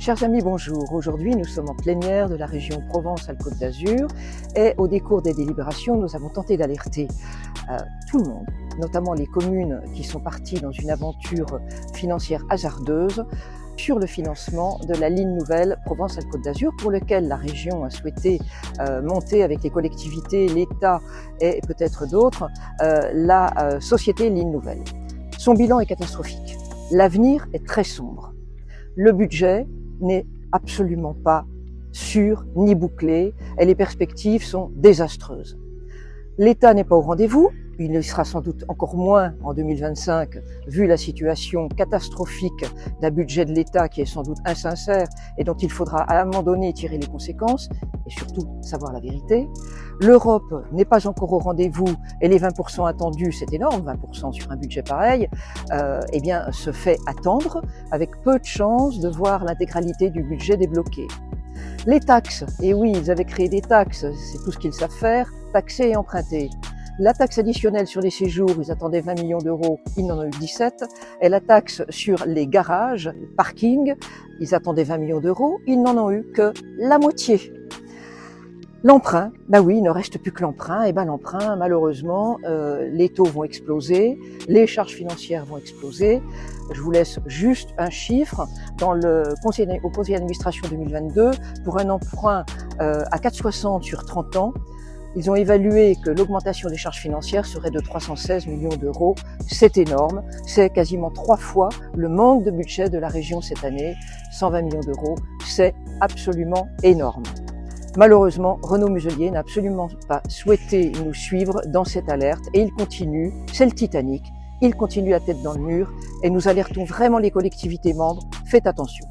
Chers amis, bonjour. Aujourd'hui, nous sommes en plénière de la région Provence-Alpes-Côte d'Azur et au décours des délibérations, nous avons tenté d'alerter tout le monde, notamment les communes qui sont parties dans une aventure financière hasardeuse sur le financement de la ligne nouvelle Provence-Alpes-Côte d'Azur pour lequel la région a souhaité monter avec les collectivités, l'État et peut-être d'autres la société Ligne Nouvelle. Son bilan est catastrophique. L'avenir est très sombre. Le budget n'est absolument pas sûr ni bouclé et les perspectives sont désastreuses. L'État n'est pas au rendez-vous, il le sera sans doute encore moins en 2025 vu la situation catastrophique d'un budget de l'État qui est sans doute insincère et dont il faudra à un moment donné tirer les conséquences et surtout savoir la vérité. L'Europe n'est pas encore au rendez-vous et les 20% attendus, c'est énorme, 20% sur un budget pareil, eh bien se fait attendre avec peu de chances de voir l'intégralité du budget débloqué. Les taxes, et oui, ils avaient créé des taxes, c'est tout ce qu'ils savent faire, taxer et emprunter. La taxe additionnelle sur les séjours, ils attendaient 20 millions d'euros, ils n'en ont eu 17. Et la taxe sur les garages, le parking, ils attendaient 20 millions d'euros, ils n'en ont eu que la moitié. L'emprunt, bah oui, il ne reste plus que l'emprunt. Et ben l'emprunt, malheureusement, les taux vont exploser, les charges financières vont exploser. Je vous laisse juste un chiffre. Au conseil d'administration 2022, pour un emprunt à 4,60 sur 30 ans, ils ont évalué que l'augmentation des charges financières serait de 316 millions d'euros. C'est énorme, c'est quasiment 3 fois le manque de budget de la région cette année, 120 millions d'euros, c'est absolument énorme. Malheureusement, Renaud Muselier n'a absolument pas souhaité nous suivre dans cette alerte et il continue, c'est le Titanic, il continue la tête dans le mur et nous alertons vraiment les collectivités membres, faites attention.